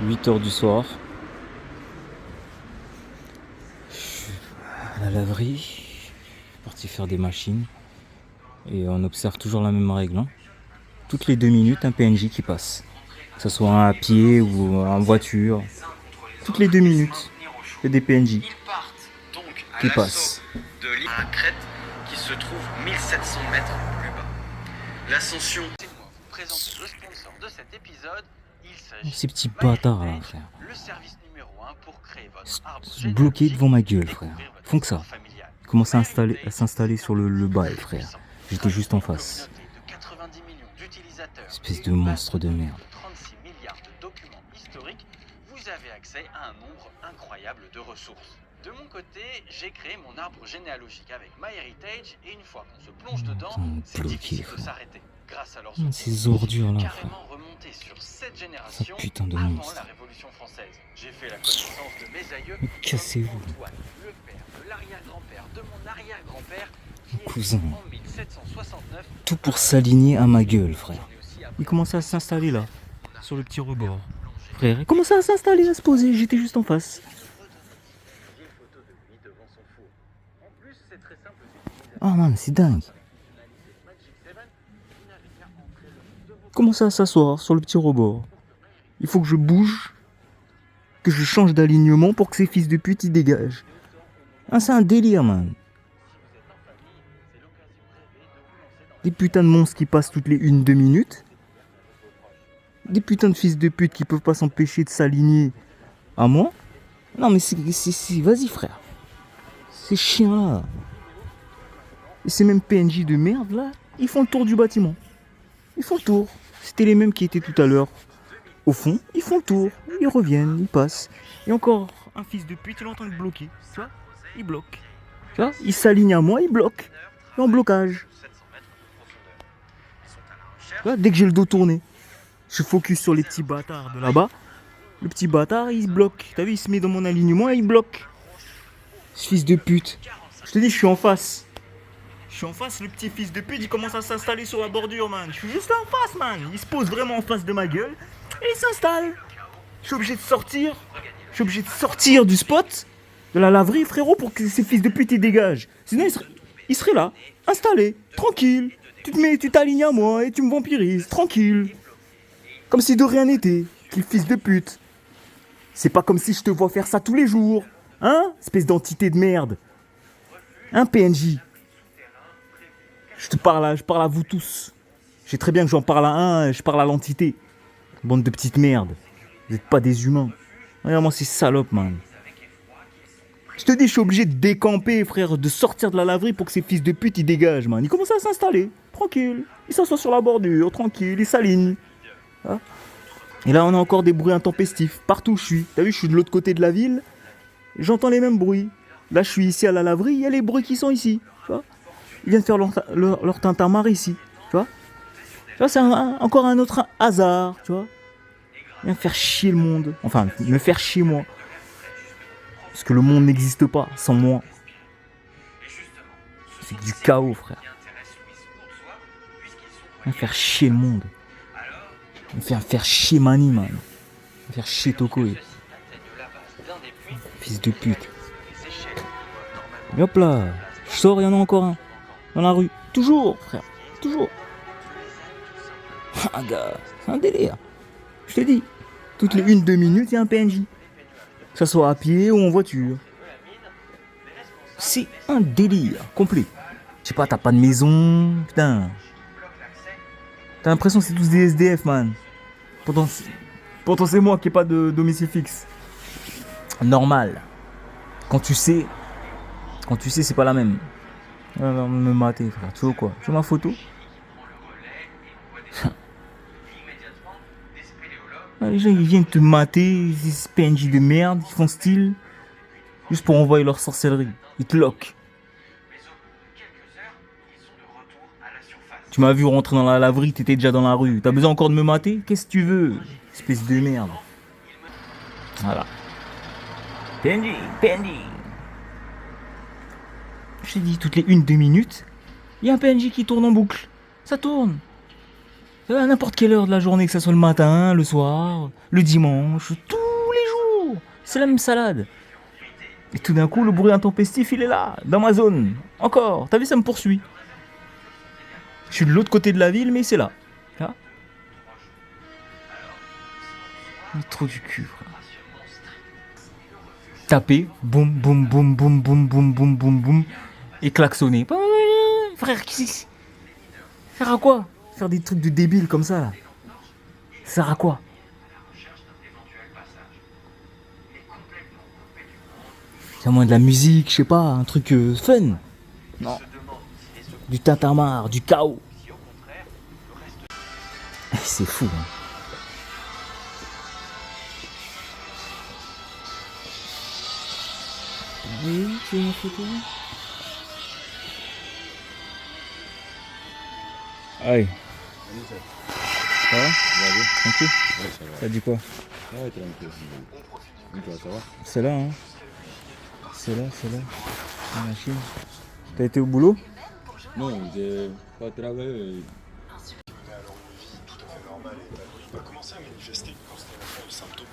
8 heures du soir. Je suis à la laverie. Je suis parti faire des machines. Et on observe toujours la même règle. Toutes les 2 minutes, un PNJ qui passe. Que ce soit à pied ou en voiture. Toutes les 2 minutes, il y a des PNJ qui passent. De l'île à Crète qui se trouve 1700 mètres plus bas. L'ascension. Laissez-moi vous présenter le sponsor de cet épisode. Il s'agit Ces petits bâtards là, frère. le service numéro 1 pour créer votre arbre Se bloquer devant ma gueule, frère. découvrir votre Ils font que ça. histoire familiale. Ils commencent à s'installer sur le bail, frère. J'étais juste en face. De 90 millions d'utilisateurs Espèce et de une monstre de base merde. de 36 milliards de documents historiques, vous avez accès à un nombre incroyable de ressources. De mon côté, j'ai créé mon arbre généalogique avec MyHeritage et une fois qu'on se plonge dedans, c'est bloqué, difficile de frère. s'arrêter. Grâce à leurs Ces ordures là, frère. carrément remonté sur 7 générations putain de avant monstre. la Révolution française. J'ai fait la connaissance de mes aïeux, Mais cassez-vous. comme Antoine, le père de l'arrière-grand-père de mon arrière-grand-père, qui est Cousin. né en 1769. Tout pour s'aligner à ma gueule, frère. Il commençait à s'installer là, sur le petit rebord. Frère, il commençait à s'installer, à se poser, j'étais juste en face. Ah man, c'est dingue. Il commençait à s'asseoir sur le petit rebord. Il faut que je bouge, que je change d'alignement pour que ces fils de pute ils dégagent. Ah, c'est un délire, man. Des putains de monstres qui passent toutes les 1-2 minutes. Des putains de fils de pute qui peuvent pas s'empêcher de s'aligner à moi. Non mais vas-y frère. Ces chiens là. Et ces mêmes PNJ de merde là, ils font le tour du bâtiment. Ils font le tour. C'était les mêmes qui étaient tout à l'heure au fond. Ils font le tour. Ils reviennent, ils passent. Et encore un fils de pute, il est en train de bloquer. Tu vois? Il bloque. Tu vois? Il s'aligne à moi, il bloque. Et en blocage. Tu vois, dès que j'ai le dos tourné, je focus sur les petits bâtards de là-bas. Le petit bâtard, il se bloque. T'as vu, il se met dans mon alignement et il bloque. Ce fils de pute. Je te dis, je suis en face. Je suis en face, le petit fils de pute, il commence à s'installer sur la bordure, man. Je suis juste en face, man. Il se pose vraiment en face de ma gueule et il s'installe. Je suis obligé de sortir. Je suis obligé de sortir du spot, de la laverie, frérot, pour que ces fils de pute, ils dégagent. Sinon, il serait là, installé, tranquille. Tu t'alignes à moi et tu me vampirises, tranquille. Comme si de rien n'était, qu'il fils de pute. C'est pas comme si je te vois faire ça tous les jours. Hein? Espèce d'entité de merde. Hein, PNJ? Je parle à vous tous. Je sais très bien que j'en parle à un, je parle à l'entité. Bande de petites merdes. Vous n'êtes pas des humains. Vraiment, c'est salope, man. Je te dis, je suis obligé de décamper, frère, de sortir de la laverie pour que ces fils de pute, ils dégagent, man. Ils commencent à s'installer, tranquille. Ils s'assoient sur la bordure, tranquille, ils s'alignent. Hein? Et là, on a encore des bruits intempestifs. Partout où je suis. T'as vu, je suis de l'autre côté de la ville. J'entends les mêmes bruits. Là, je suis ici à la laverie, il y a les bruits qui sont ici. Tu vois? Ils viennent faire leur tintamarre ici. Tu vois? Tu vois, c'est encore un autre hasard, tu vois? Ils viennent faire chier le monde. Enfin, me faire chier moi. Parce que le monde n'existe pas sans moi. C'est du chaos, frère. Ils viennent faire chier le monde. Ils viennent faire chier Mani, man. Ils viennent faire chier Tokoe. Fils de pute. Et hop là. Je sors, il y en a encore un. Dans la rue. Toujours, frère. Toujours. Ah, gars, c'est un délire. Je te dis. Toutes les 1-2 minutes, il y a un PNJ. Que ça soit à pied ou en voiture. C'est un délire complet. Je sais pas, t'as pas de maison. Putain. T'as l'impression que c'est tous des SDF, man. Pourtant c'est moi qui n'ai pas de domicile fixe. Normal. Quand tu sais, c'est pas la même. Alors, me mater, frère. Tu vois quoi? Tu vois ma photo? Les gens, ils viennent te mater, ces PNJ de merde, ils font style. Juste pour envoyer leur sorcellerie. Ils te loquent. Tu m'as vu rentrer dans la laverie, t'étais déjà dans la rue. T'as besoin encore de me mater? Qu'est-ce que tu veux? Espèce de merde. Voilà. PNJ. Je t'ai dit, toutes les 1-2 minutes, il y a un PNJ qui tourne en boucle. Ça tourne. À n'importe quelle heure de la journée, que ce soit le matin, le soir, le dimanche, tous les jours. C'est la même salade. Et tout d'un coup, le bruit intempestif, il est là, dans ma zone. Encore, t'as vu, ça me poursuit. Je suis de l'autre côté de la ville, mais c'est là. Là. Il est trop du cul, frère. Taper, boum, boum, boum, boum, boum, boum, boum, boum, boum, et klaxonner. Frère, faire à quoi? Faire des trucs de débiles comme ça, là. Ça sert à quoi? C'est à moins de la musique, je sais pas, un truc fun. Non. Du tintamarre, du chaos. C'est fou, hein. Oui, tu veux ma photo? Aïe. Ça va? Tranquille? Ouais, ça va. Ça dit quoi? Ouais, tranquille. Donc, ça va? C'est là, hein. C'est là. La machine. T'as été au boulot? Non, j'ai pas travaillé. Tout à fait normal et épanouie, va commencer à manifester une constellation de symptômes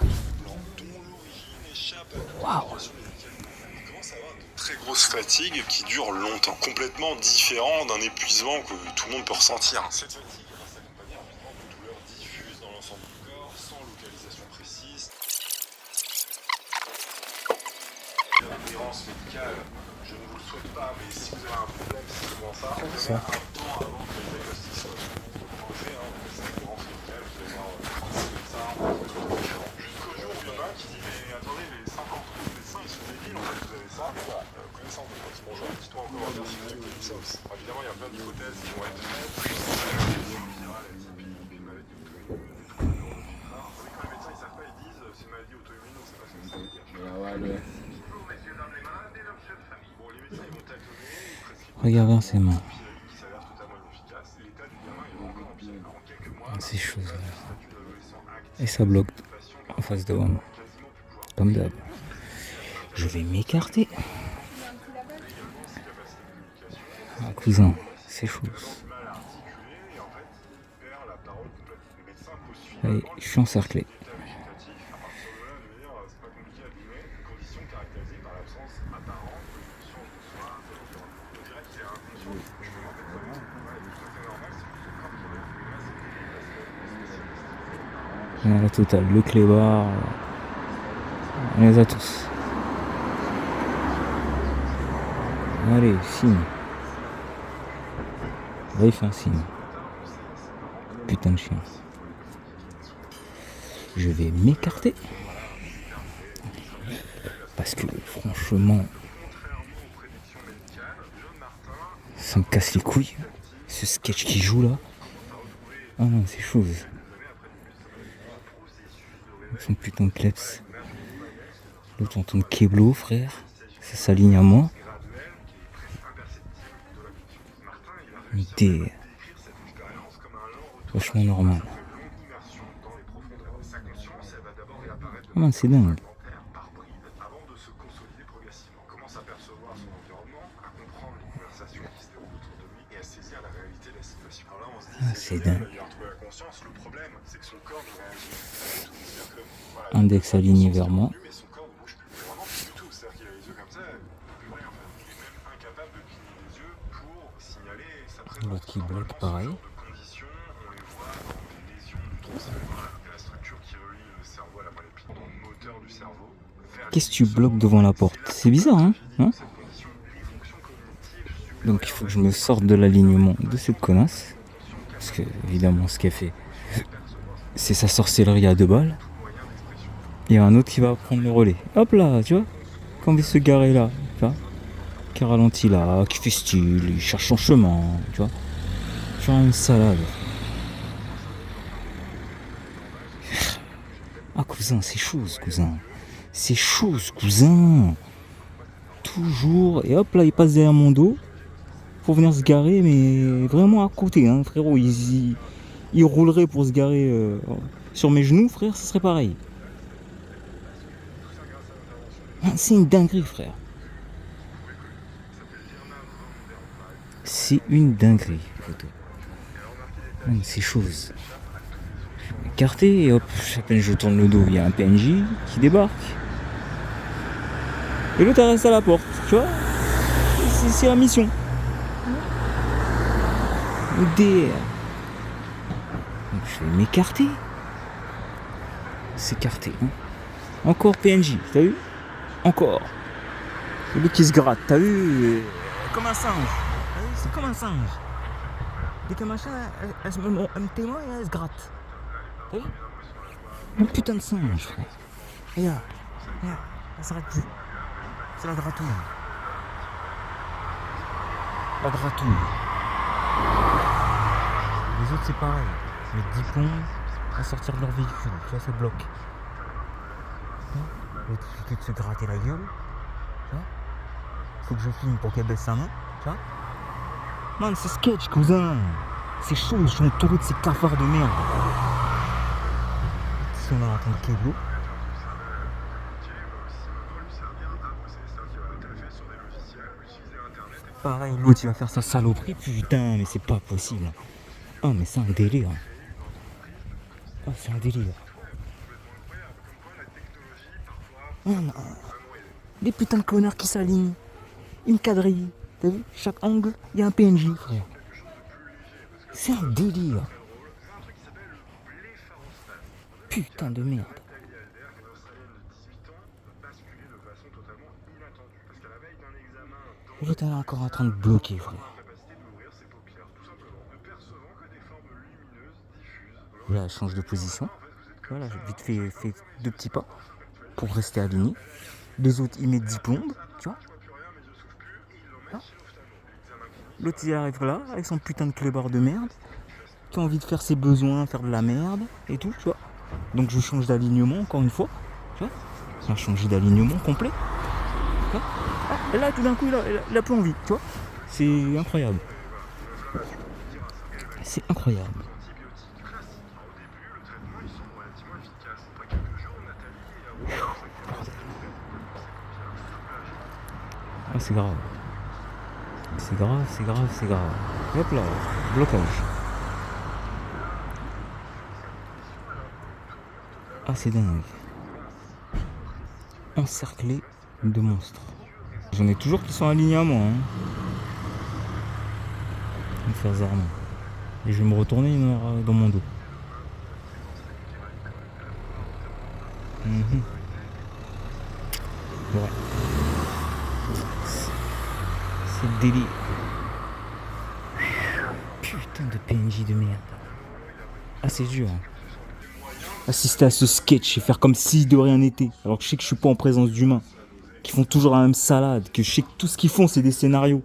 blancs dont l'origine échappe à l'identification médicale. Il commence à avoir de très grosses fatigues qui durent longtemps, complètement différent d'un épuisement que tout le monde peut ressentir. Cette fatigue va s'accompagner rapidement de douleurs diffuses dans l'ensemble du corps, sans localisation précise. L'adhérence médicale, je ne vous le souhaite pas, mais si vous avez un problème, c'est souvent ça. Vous avez un temps avant que le diagnostic soit posé, hein, donc cette adhérence médicale, vous allez voir ça, jusqu'au jour où il y en a un qui dit mais attendez, les 50 autres médecins ils sont débiles, en fait vous avez ça. Connaissance de votre bonjour, dites-moi encore à dire si vous avez connu ça aussi. Alors, évidemment, il y a plein d'hypothèses qui vont être faites. Une maladie auto-immune. Vous savez, quand les médecins ils savent pas, ils disent c'est une maladie auto-immune, on sait pas ce que ça veut dire. Bon, les médecins ils vont tâtonner, ils prescrivent Regarde ses mains. qui s'avère totalement inefficace. Et l'état du gamin il va encore empirer. Alors, en quelques mois, C'est chaud, ça. statut d'adolescent actif, Et ça bloque patient en face de moi. quasiment plus pouvoir. Comme d'hab. Je vais m'écarter. Ah, cousin, c'est chaud. Mal à articuler et en fait il perd la parole complètement. Le médecin pose Allez, je suis encerclé. état végétatif. À partir de là, de dire c'est pas compliqué à deviner, une condition caractérisée par l'absence apparente de conscience de soi de l'environnement. On dirait qu'il est inconscient du changement en fait ça va. Ouais, il est tout à fait normal, c'est juste son corps qui réagit. Mais là, c'est spécialiste. La totale, le clébard. On les a tous. Allez, signe. Là, il fait un signe. Putain de chien. Je vais m'écarter. Parce que franchement, ça me casse les couilles. Ce sketch qui joue là. Ah non, c'est chaud. Son putain de kleps. L'autre on tourne Keblo, frère. Ça s'aligne à moi. Une idée vachement normal. Ah man, c'est dingue. Avant de se consolider progressivement, commence à percevoir son environnement, à comprendre les conversations qui se déroulent autour de lui et à saisir la réalité de la situation. Alors là, on se dit, Ah, c'est dingue. il a retrouvé la conscience. Le problème, c'est que son corps ne réagit pas du tout. C'est-à-dire que, voilà, Index il a aligné conscience vers moi. qu'il mais son corps ne bouge plus vraiment du tout. C'est-à-dire qu'il a les yeux comme ça, il ne peut plus rien faire. Il est même incapable de cligner les yeux pour signaler sa présence. L'autre qui bloque pareil. Ce genre de conditions, on les voit dans les lésions du tronc cérébral, la structure qui relie le cerveau à la moelle épinière, dans le moteur du cerveau. Qu'est-ce que tu bloques devant la porte? C'est bizarre, hein? Donc il faut que je me sorte de l'alignement de cette connasse. Parce que, évidemment, ce qu'elle fait, c'est sa sorcellerie à 2 balles. Il y a un autre qui va prendre le relais. Hop là, tu vois? Quand il veut se garer là, tu vois? Qui ralentit là, qui fait style, il cherche son chemin, tu vois? Genre une salade. Ah, cousin, c'est chaud, cousin. C'est chaud, cousin. Toujours. Et hop là, il passe derrière mon dos pour venir se garer, mais vraiment à côté, hein, frérot. Il roulerait pour se garer sur mes genoux, frère, ce serait pareil. C'est une dinguerie, frère. C'est une dinguerie, photo. C'est chose. Écarté et hop, à peine je tourne le dos, il y a un PNJ qui débarque. Et l'autre reste à la porte, tu vois. C'est la mission. DR. Donc je vais m'écarter. S'écarter. Hein. Encore PNJ, t'as vu? Encore. Et l'autre qui se gratte, t'as vu? Comme un singe. C'est comme un singe. Dès qu'un machin, elle se met un témoin et elle se gratte. T'as vu? Un putain de singe, frère. Regarde, elle s'arrête plus. C'est la gratouille. La gratouille. Les autres c'est pareil. Ils mettent 10 plombs à sortir de leur véhicule. Tu vois, ça bloque. L'autre il fait que de se gratter la gueule. Tu vois. Faut que je filme pour qu'elle baisse sa main. Tu vois. Man, c'est sketch, cousin. C'est chaud, je suis entouré de ces cafards de merde. Si on a entendu Keblo. Pareil, l'autre il va faire sa saloperie. Putain, mais c'est pas possible. Ah, mais c'est un délire. Ah, c'est un délire. Oh, non. Des putains de connards qui s'alignent. Une quadrille. T'as vu? Chaque angle, il y a un PNJ, frère. C'est un délire. Putain de merde. L'autre est encore en train de bloquer, frère. Là, elle change de position. Voilà, j'ai vite fait 2 petits pas pour rester aligné. Les autres, ils mettent 10 plombes, tu vois. Hein? L'autre, il arrive là, avec son putain de clébard de merde, qui a envie de faire ses besoins, faire de la merde et tout, tu vois. Donc je change d'alignement encore une fois, tu vois. On a changé d'alignement complet. Tu vois. Ah, là, tout d'un coup, il a plus envie, tu vois. C'est incroyable. C'est incroyable. Ah, c'est grave. C'est grave, c'est grave, c'est grave. Hop là, blocage. Ah, c'est dingue. Encerclé de monstres. J'en ai toujours qui sont alignés à moi. Hein. Me faire zarement. Et je vais me retourner, il y en aura dans mon dos. Ouais. C'est le délire. Putain de PNJ de merde. Ah, c'est dur. Hein. Assister à ce sketch et faire comme si de rien n'était. Alors que je sais que je suis pas en présence d'humains. Qui font toujours la même salade. Que je sais que tout ce qu'ils font, c'est des scénarios.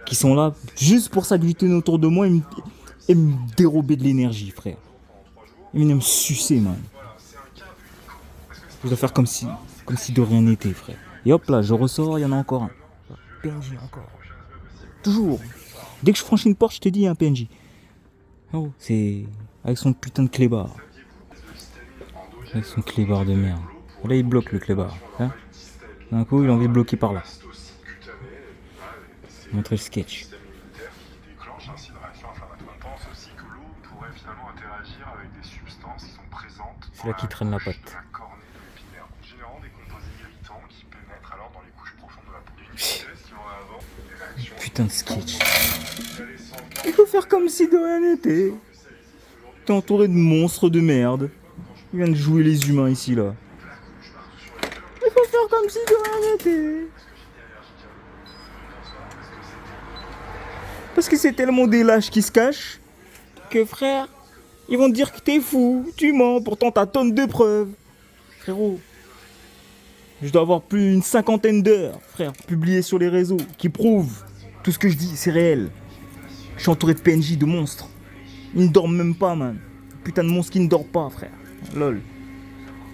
Qui sont là juste pour s'agglutiner autour de moi et me dérober de l'énergie, frère. Ils viennent me sucer, man. Je dois faire comme si de rien n'était, frère. Et hop là, je ressors, il y en a encore un. PNJ encore. Toujours. Dès que je franchis une porte, je te dis, il y a un PNJ. Oh, c'est avec son putain de clébard. Avec son clébard de merde. Là, il bloque le clébard. Hein. D'un coup, il a envie de bloquer par là. Montrer le sketch. C'est là qu'il traîne la patte. Putain de sketch. Il faut faire comme si de rien n'était. T'es entouré de monstres de merde. Il vient de jouer les humains ici là. Il faut faire comme si de rien n'était. Parce que c'est tellement des lâches qui se cachent que frère, ils vont te dire que t'es fou, tu mens, pourtant t'as tonne de preuves. Frérot, je dois avoir plus d'une 50aine d'heures, frère, publiées sur les réseaux, qui prouvent tout ce que je dis, c'est réel. Je suis entouré de PNJ, de monstres. Ils ne dorment même pas, man. Putain de monstre qui ne dort pas, frère. Lol.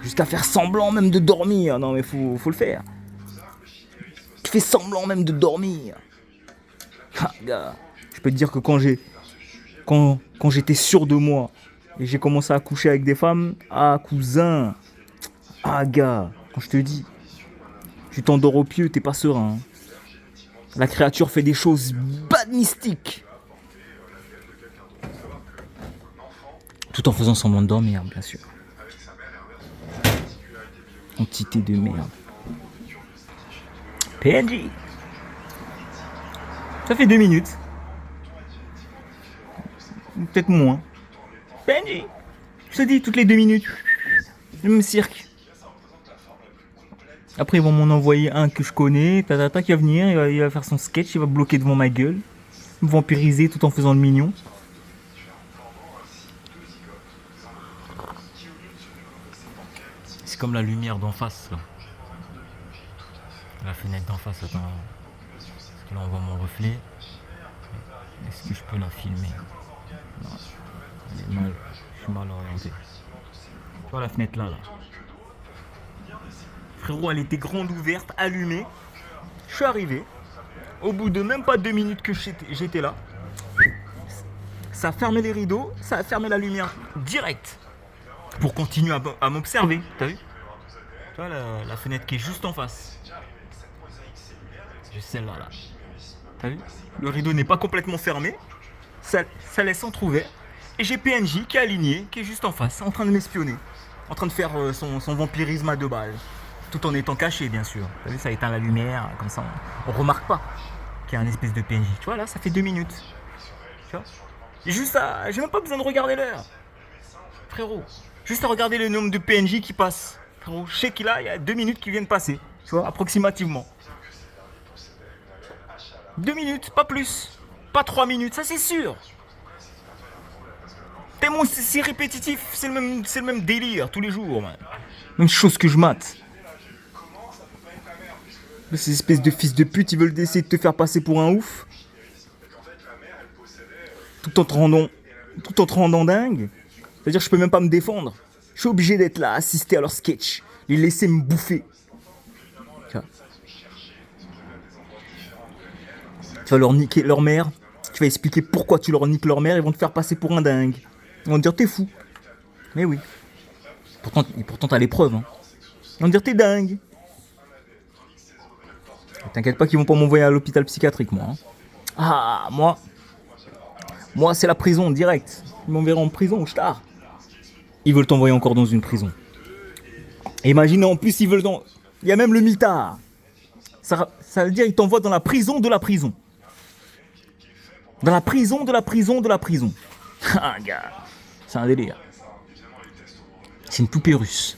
Jusqu'à faire semblant même de dormir. Non mais faut le faire. Tu fais semblant même de dormir. Ah, gars. Je peux te dire que quand j'étais sûr de moi et j'ai commencé à coucher avec des femmes, ah cousin, ah gars, quand je te dis, tu t'endors au pieu, t'es pas serein. Hein. La créature fait des choses bad mystiques. Tout en faisant semblant de dormir, bien sûr. Entité de merde. PNJ. Ça fait 2 minutes. Peut-être moins. PNJ. Je te dis, toutes les 2 minutes. Le même cirque. Après, ils vont m'en envoyer un que je connais. Qui va venir, il va faire son sketch, il va bloquer devant ma gueule. Me vampiriser tout en faisant le mignon. C'est comme la lumière d'en face, là. La fenêtre d'en face, attends. Parce que là, on voit mon reflet. Est-ce que je peux la filmer? Non. Elle est mal. Je suis mal orienté. Tu vois la fenêtre là. Frérot, elle était grande ouverte, allumée. Je suis arrivé. Au bout de même pas 2 minutes que j'étais là, ça a fermé les rideaux, ça a fermé la lumière direct. Pour continuer à m'observer. T'as vu? Tu vois la fenêtre qui est juste en face. Juste celle-là. Là. T'as vu? Le rideau n'est pas complètement fermé. Ça laisse entrouvert. Et j'ai PNJ qui est aligné, qui est juste en face, en train de m'espionner. En train de faire son vampirisme à 2 balles. Tout en étant caché, bien sûr. T'as vu, ça éteint la lumière, comme ça, on remarque pas qu'il y a un espèce de PNJ. Tu vois, là, ça fait 2 minutes. Tu vois? J'ai même pas besoin de regarder l'heure. Frérot, juste à regarder le nombre de PNJ qui passent. Frérot, je sais qu'il y a 2 minutes qui viennent passer. Tu vois, approximativement. 2 minutes, pas plus. Pas 3 minutes, ça c'est sûr. Tellement c'est répétitif, c'est le même délire tous les jours, man. Même chose que je mate. Ces espèces de fils de pute, ils veulent essayer de te faire passer pour un ouf. Tout en te rendant dingue. C'est-à-dire que je peux même pas me défendre. Je suis obligé d'être là, assister à leur sketch. Les laisser me bouffer. Tu vas leur niquer leur mère. Tu vas expliquer pourquoi tu leur niques leur mère. Ils vont te faire passer pour un dingue. Ils vont te dire t'es fou. Mais oui. Pourtant t'as les preuves. Hein. Ils vont te dire t'es dingue. T'inquiète pas qu'ils vont pas m'envoyer à l'hôpital psychiatrique, moi. Hein. Ah, moi c'est la prison, direct. Ils m'enverront en prison, je Ils veulent t'envoyer encore dans une prison. Et imagine, en plus, il y a même le mitard. Ça veut dire qu'ils t'envoient dans la prison de la prison. Dans la prison de la prison de la prison. Ah, gars. C'est un délire. C'est une poupée russe.